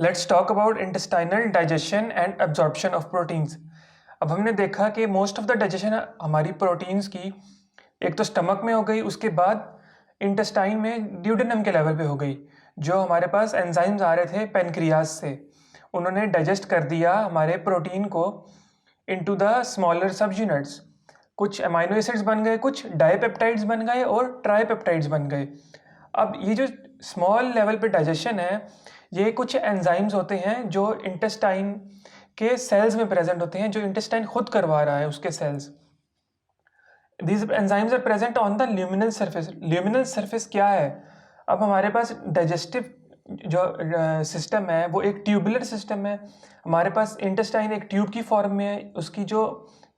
Let's talk about intestinal digestion and absorption of proteins. अब हमने देखा कि मोस्ट ऑफ द डाइजेशन हमारी प्रोटीन्स की एक तो स्टमक में हो गई, उसके बाद इंटेस्टाइन में ड्यूडेनम के लेवल पे हो गई। जो हमारे पास एंजाइम्स आ रहे थे पेनक्रियाज से, उन्होंने डाइजेस्ट कर दिया हमारे प्रोटीन को इनटू द स्मॉलर सब यूनिट्स। कुछ अमाइनो एसिड्स बन गए, कुछ डाइपेप्टाइड्स बन गए और ट्राइपेप्टाइड्स बन गए। अब ये जो स्मॉल लेवल पे डाइजेशन है, ये कुछ एंजाइम्स होते हैं जो इंटेस्टाइन के सेल्स में प्रेजेंट होते हैं, जो इंटेस्टाइन खुद करवा रहा है उसके cells. These enzymes are present on the luminal surface. Luminal surface क्या है? अब हमारे पास डाइजेस्टिव जो सिस्टम है वो एक ट्यूबुलर सिस्टम है। हमारे पास इंटेस्टाइन एक ट्यूब की फॉर्म में है, उसकी जो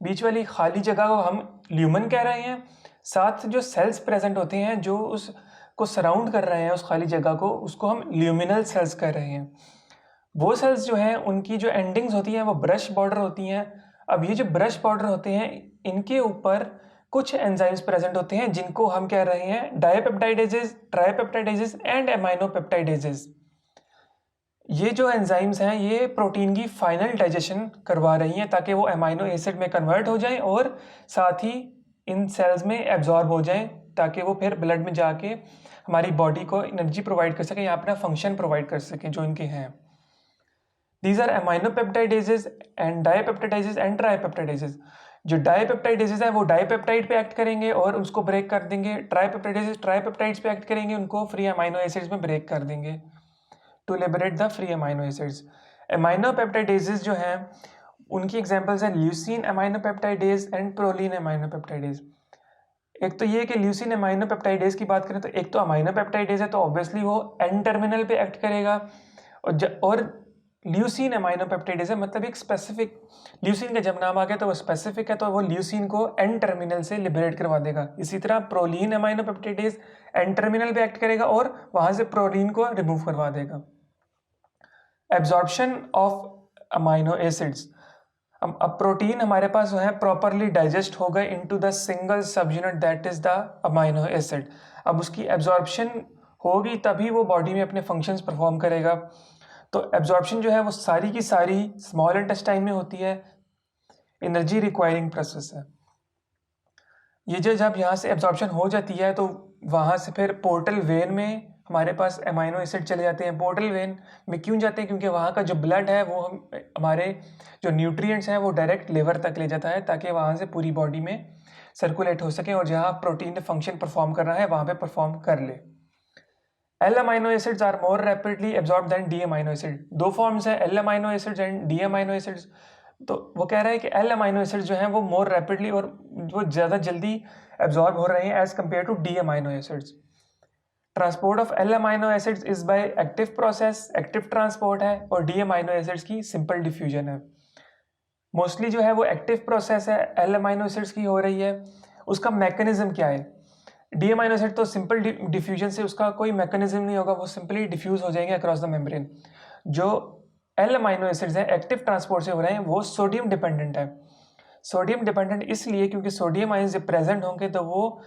बीच वाली खाली जगह को हम ल्यूमन कह रहे हैं। साथ जो सेल्स प्रेजेंट होते हैं जो उसको सराउंड कर रहे हैं, उस खाली जगह को, उसको हम ल्यूमिनल सेल्स कह रहे हैं। वो सेल्स जो हैं उनकी जो एंडिंग्स होती हैं वो ब्रश बॉर्डर होती हैं। अब ये जो ब्रश बॉर्डर होते हैं, इनके ऊपर कुछ एंजाइम्स प्रेजेंट होते हैं जिनको हम कह रहे हैं डाइपेप्टाइडेजेस, ट्राइपेप्टाइडेजेस एंड एमाइनोपेप्टाइडेजेस। ये जो एंजाइम्स हैं ये प्रोटीन की फाइनल डाइजेशन करवा रही हैं ताकि वो अमाइनो एसिड में कन्वर्ट हो जाएं और साथ ही इन सेल्स में एब्जॉर्ब हो जाएं, ताकि वो फिर ब्लड में जाके हमारी बॉडी को एनर्जी प्रोवाइड कर सकें या अपना फंक्शन प्रोवाइड कर सकें जो इनके हैं। These are aminopeptidases and dipeptidases and tripeptidases। जो डाइपेप्टाइडेजेस है वो डाइपेप्टाइड पे एक्ट करेंगे और उसको ब्रेक कर देंगे। ट्राइपेप्टाइडेजेस ट्राइपेप्टाइड्स पे एक्ट करेंगे, उनको फ्री अमाइनो एसिड्स में ब्रेक कर देंगे to liberate the free amino acids. Aminopeptidases जो हैं उनकी एग्जांपल्स हैं leucine aminopeptidase and proline aminopeptidase. एक तो ये कि ल्यूसीन अमाइनोपेप्टाइडेज की बात करें तो एक तो अमाइनोपेप्टाइडेज है तो ऑब्वियसली वो एन टर्मिनल पे एक्ट करेगा, और ल्यूसीन अमाइनोपेप्टाइडेज है मतलब एक स्पेसिफिक, ल्यूसीन का जब नाम आ गया तो वो स्पेसिफिक है तो वो ल्यूसीन को एन टर्मिनल से लिबरेट करवा देगा। इसी तरह प्रोलीन अमाइनोपेप्टाइडेज एन टर्मिनल पे एक्ट करेगा और वहां से प्रोलीन को रिमूव करवा देगा। Absorption of amino acids. अब प्रोटीन हमारे पास जो है प्रॉपरली डाइजेस्ट हो गए इनटू द सिंगल सब unit that is the amino acid. अब उसकी एब्जॉर्प्शन होगी तभी वो बॉडी में अपने फंक्शंस परफॉर्म करेगा। तो एब्जॉर्प्शन जो है वो सारी की सारी स्मॉल इंटेस्टाइन में होती है, एनर्जी रिक्वायरिंग प्रोसेस है। ये जो जब यहाँ से एब्जॉर्प्शन हो जाती है तो वहाँ से फिर पोर्टल वेन में हमारे पास अमाइनो एसिड चले जाते हैं। पोर्टल वेन में क्यों जाते हैं? क्योंकि वहाँ का जो ब्लड है वो हमारे जो न्यूट्रिएंट्स हैं वो डायरेक्ट लिवर तक ले जाता है ताकि वहाँ से पूरी बॉडी में सर्कुलेट हो सके और जहाँ प्रोटीन ने फंक्शन परफॉर्म करना है वहाँ पे परफॉर्म कर ले। L amino acids are more rapidly absorb than D amino acid. दो फॉर्म्स हैं, L amino acids and D amino acids. तो वो कह रहा है कि एल अमाइनो एसिड्स जो हैं वो मोर रैपिडली और वो ज़्यादा जल्दी एब्जॉर्ब हो रहे हैं as compare to D amino acids. Transport of L amino acids is by active process, active transport है, और डी अमाइनो एसिड्स की सिंपल डिफ्यूजन है। मोस्टली जो है वो एक्टिव प्रोसेस है, एल अमाइनो एसिड्स की हो रही है। उसका मैकेनिज्म क्या है? डी अमाइनो एसिड तो सिंपल डिफ्यूजन से उसका कोई मैकेनिज्म नहीं होगा, वो सिंपली डिफ्यूज हो जाएंगे अक्रॉस द मेम्ब्रेन। जो एल अमाइनो एसिड्स हैं एक्टिव ट्रांसपोर्ट से हो रहे हैं वो सोडियम डिपेंडेंट है। सोडियम डिपेंडेंट इसलिए क्योंकि सोडियम आयंस जब प्रेजेंट होंगे तो वो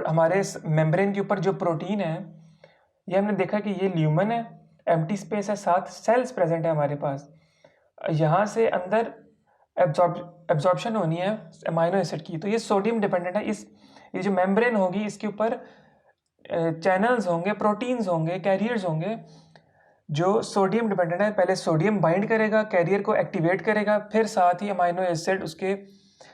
हमारे मेम्ब्रेन के ऊपर जो प्रोटीन है, ये हमने देखा कि ये ल्यूमन है, एम्प्टी स्पेस है, साथ सेल्स प्रेजेंट है हमारे पास। यहाँ से अंदर एब्जॉर्प्शन होनी है अमाइनो एसिड की, तो ये सोडियम डिपेंडेंट है। ये जो मेम्ब्रेन होगी इसके ऊपर चैनल्स होंगे, प्रोटीन्स होंगे, कैरियर्स होंगे जो सोडियम डिपेंडेंट है। पहले सोडियम बाइंड करेगा, कैरियर को एक्टिवेट करेगा, फिर साथ ही अमाइनो एसिड उसके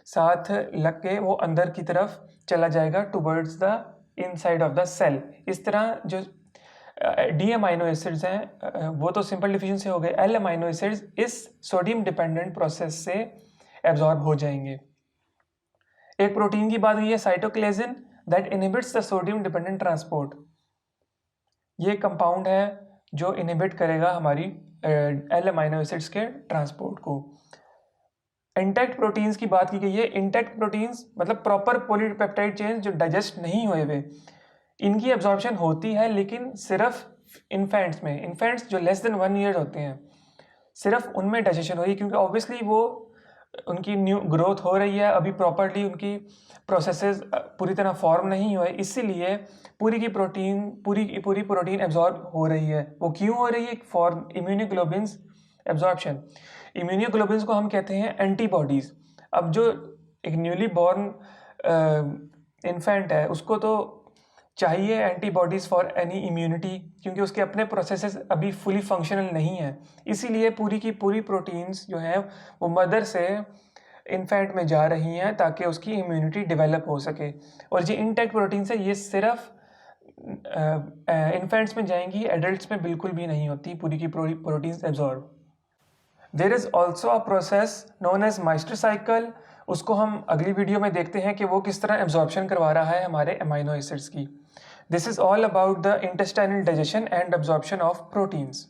साथ लग के वो अंदर की तरफ चला जाएगा towards the inside of the cell. इस तरह जो डी अमाइनो एसिड्स हैं वो तो सिंपल डिफ्यूजन से हो गए, एल अमाइनो एसिड्स इस सोडियम डिपेंडेंट प्रोसेस से एब्जॉर्ब हो जाएंगे। एक प्रोटीन की बात हुई है cytochalasin that inhibits the sodium dependent transport. ये कंपाउंड है जो इनहिबिट करेगा हमारी एल अमाइनो एसिड्स के ट्रांसपोर्ट को। इंटैक्ट प्रोटीन्स की बात की गई है। इंटैक्ट प्रोटीन्स मतलब प्रॉपर पॉलीपेप्टाइड चेन जो डाइजेस्ट नहीं हुए हुए, इनकी एब्जॉर्प्शन होती है लेकिन सिर्फ इन्फेंट्स में। इन्फेंट्स जो लेस देन 1 ईयर होते हैं सिर्फ उनमें डाइजेशन हो रही है, क्योंकि ऑब्वियसली वो उनकी न्यू ग्रोथ हो रही है, अभी प्रॉपरली उनकी प्रोसेसेस पूरी तरह फॉर्म नहीं हुए, इसीलिए पूरी की पूरी प्रोटीन एब्जॉर्ब हो रही है। वो क्यों हो रही है? For immunoglobins absorption. इम्यूनोग्लोबिन्स को हम कहते हैं एंटीबॉडीज़। अब जो एक न्यूली बॉर्न इन्फेंट है उसको तो चाहिए एंटीबॉडीज़ फॉर एनी इम्यूनिटी, क्योंकि उसके अपने प्रोसेसेस अभी फुली फंक्शनल नहीं है। इसीलिए पूरी की पूरी प्रोटीन्स जो है वो मदर से इन्फेंट में जा रही हैं ताकि उसकी इम्यूनिटी डेवलप हो सके। और ये इंटैक्ट प्रोटीन्स है, ये सिर्फ इन्फेंट्स में जाएंगी, एडल्ट्स में बिल्कुल भी नहीं होती पूरी की proteins absorb. There is also a process known as Meister cycle. उसको हम अगली वीडियो में देखते हैं कि वो किस तरह एब्जॉर्प्शन करवा रहा है हमारे अमाइनो एसिड्स की। This is all about the intestinal digestion and absorption of proteins.